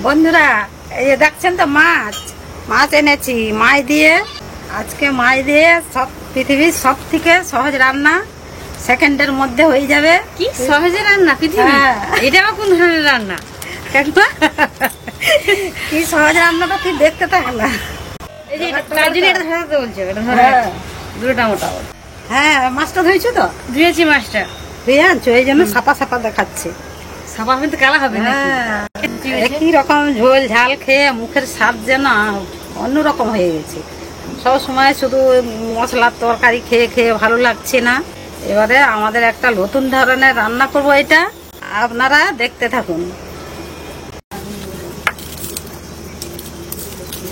বন্ধুরা, এই যে দেখছেন তো মাছ মাছ এনেছি মাছ দিয়ে। আজকে মাছ দিয়ে সব পৃথিবীর সব থেকে সহজ রান্না সেকেন্ডের মধ্যে হয়ে যাবে। কি সহজে রান্না পৃথিবী? এটা আবার কোন ধরনের রান্না? কি সহজ রান্নাটা তুই দেখতে থাক না। এই যে তার জন্য এটা ধরাতে বলছে, এটা ধরে দুটোটা মোটা। হ্যাঁ, মাছটা ধুয়েছো তো? ধুয়েছি মাছটা। ধুয়ে আনছো, এই জন্য সাপা সাপা দেখাচ্ছে। সাপা কিন্তু কালা হবে না। একই রকম ঝোল ঝাল খেয়ে মুখের স্বাদ যেন অন্যরকম হয়ে গেছে। সব সময় শুধু মশলার তরকারি খেয়ে খেয়ে ভালো লাগছে না। এবারে আমাদের একটা নতুন ধরনের রান্না করব, এটা আপনারা দেখতে থাকুন।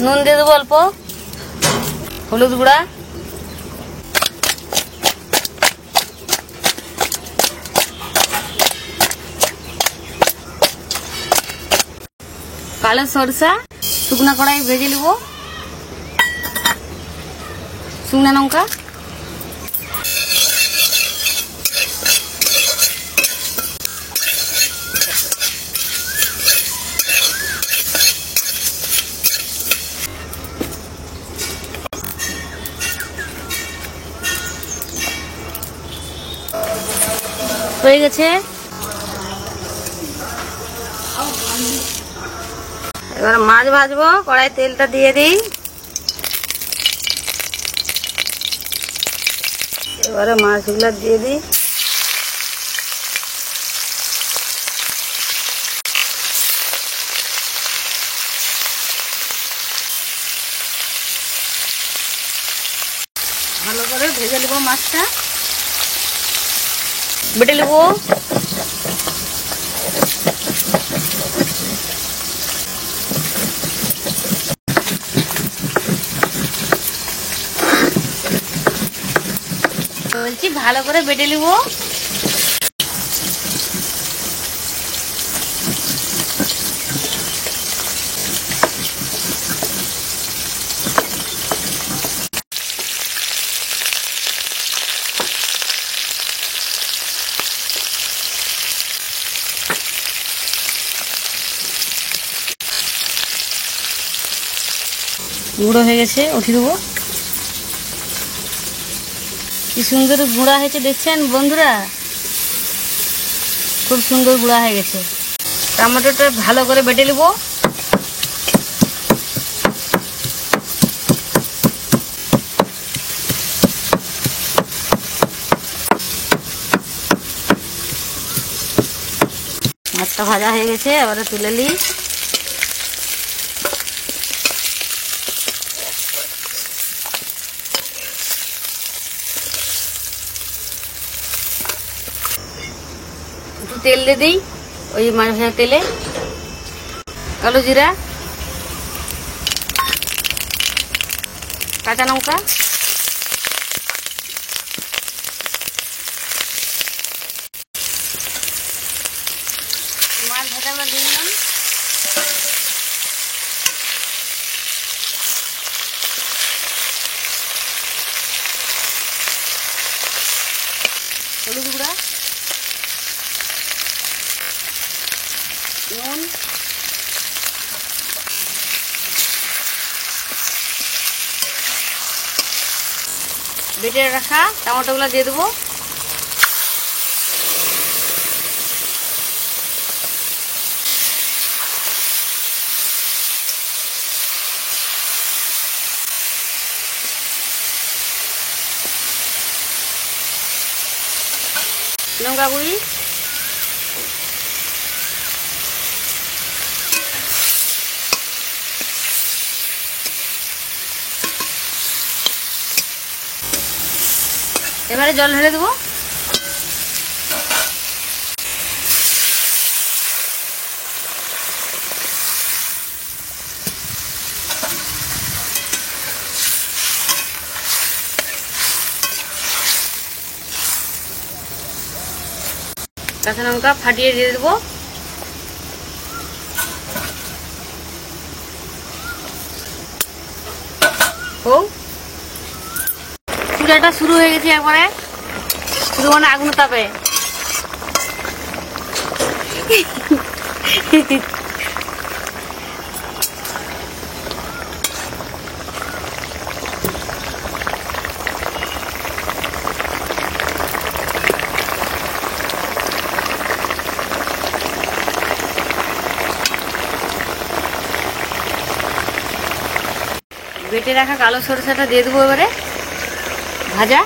নুন দিয়ে দেবো অল্প, হলুদ গুঁড়া, কালো সরষা শুকনো কড়াই ভেজে নেব, শুকনো লঙ্কা, হয়ে গেছে। এবার মাছ ভাজবো, কড়াই তেলটা দিয়ে দিই। এবারে মাছগুলো দিয়ে দিই। ভালো করে ভেজে নেবো মাছটা, বেটে নেবো। বলছি ভালো করে বেটে নেবো। গুঁড়ো হয়ে গেছে, উঠিয়ে দেবো। কি সুন্দর গুঁড়া হয়েছে দেখছেন বন্ধুরা, খুব সুন্দর গুঁড়া হয়ে গেছে। টমেটোটা ভালো করে বেটে নেব। মাছটা ভাজা হয়ে গেছে, এবারে তুলে নিই। একটু তেল দিয়ে দিই, ওই মাছ ভাজা তেলে কালো জিরা, কাঁচা লঙ্কা, মাছ ভাজা দিয়ে দিলাম। হলুদ গুঁড়া, নুন, বেটে রাখা টমেটোগুলো দিয়ে দেবো। লঙ্কা গুঁড়ি, এবারে জল ঢেলে দেবো। কাঁচা লঙ্কা ফাটিয়ে দিয়ে দেবো। চুলাটা শুরু হয়ে গেছে, একবারে শুরু মানে আগুন তাপে। বেটে রাখা কালো সরষাটা দিয়ে দেবো এবারে ভাজা।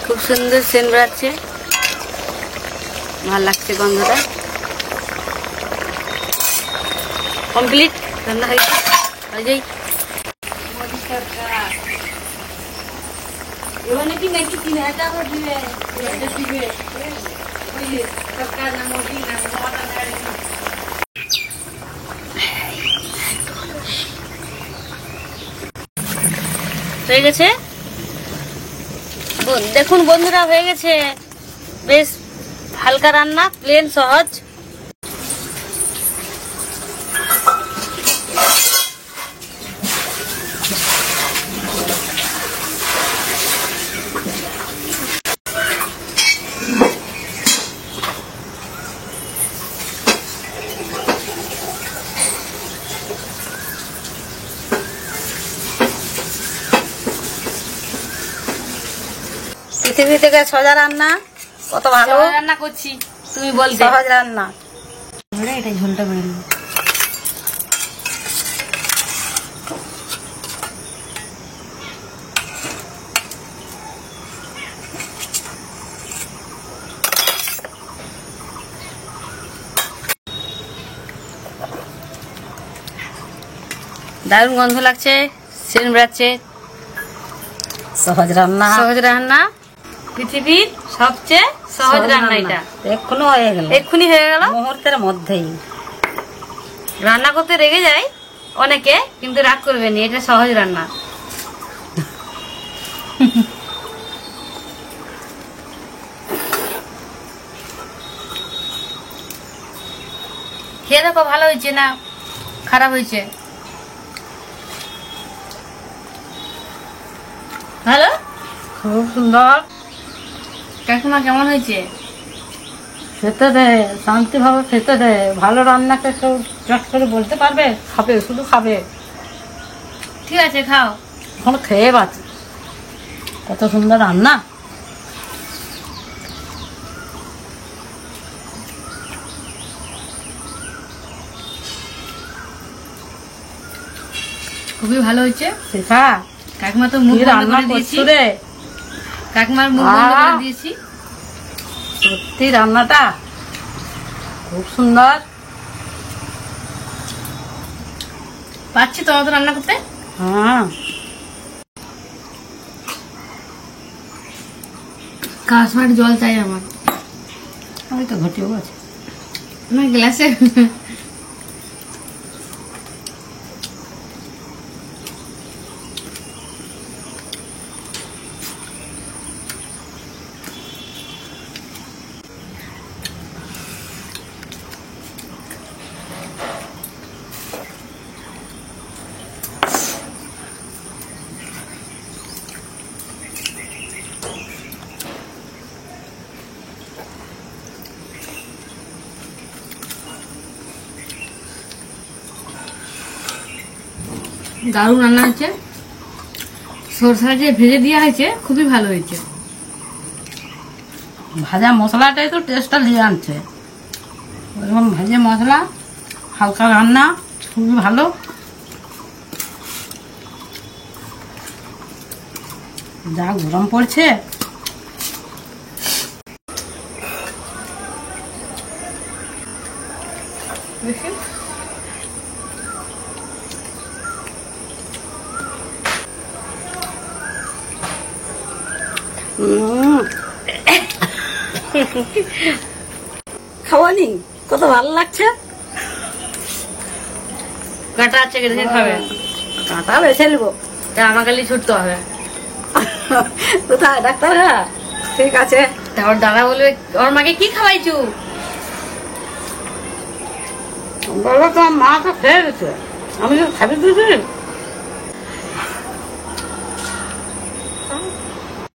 খুব সুন্দর সেন্ট বেরাচ্ছে, ভালো লাগছে গন্ধটা। কমপ্লিট, রান্না হয়ে গেছে। যাই এবার নাকি নাকি 3000 টাকা দিবে, সরকার না মোদি না হয়ে গেছে। দেখুন বন্ধুরা, হয়ে গেছে। বেশ হালকা রান্না, প্লেন সহজ। পৃথিবী থেকে সোজা রান্না, কত ভালো রান্না করছি তুমি বলতে। সহজ রান্না। এটা ঝোলটা বেড়ে নেব। দারুণ গন্ধ লাগছে, সেন্ট বেরাচ্ছে। সহজ রান্না, সহজ রান্না, পৃথিবীর সবচেয়ে সহজ রান্না। এটা এক্ষুনি হয়ে গেল, এক্ষুনি হয়ে গেল, মুহূর্তের মধ্যেই। রান্না করতে রেগে যায় অনেকে, কিন্তু রাগ করবেনি, এটা সহজ রান্না। খেয়ে দেখো ভালো হয়েছে না খারাপ হয়েছে? ভালো, খুব সুন্দর। কাকিমা কেমন হয়েছে? খেতে দে, শান্তি ভাবে খেতে দে। ভালো রান্নাকে কেউ চট করে বলতে পারবে? খাবে, শুধু খাবে। ঠিক আছে, খাও। এখন খেয়ে বাঁচে, কত সুন্দর রান্না। খুবই ভালো হয়েছে। শেখা, কাকিমা তো মুখ কি বন্ধ রান্না করে দিয়েছি, করছো রে? কাকিমার মুখ বন্ধ করে দিয়েছি। সত্যি রান্নাটা খুব সুন্দর। পাচ্ছি তো অত রান্না করতে। হ্যাঁ, কাশমার জল চাই আমার। আমি তো ঘটিও আছে না গ্লাসে। দারুণ রান্না হয়েছে। সরষা যে ভেজে দেওয়া হয়েছে খুবই ভালো হয়েছে। ভাজা মশলাটাই তো টেস্টটা নিয়ে আনছে। এরকম ভেজে মশলা, হালকা রান্না, খুবই ভালো। যা গরম পড়ছে, খাওয়ানি কত ভালো লাগছে। কাঁটা আছে, দেখে খাবে। কাঁটা বেছে নেবো, আমার খালি ছুটতে হবে। কোথায় ডাক্তার? হ্যাঁ ঠিক আছে। তারপর দাদা বলবে ওর মাকে কি খাওয়াইছু? বলো, তোমার মা তো খেয়ে গেছে, আমি তো খাবি দিয়েছি।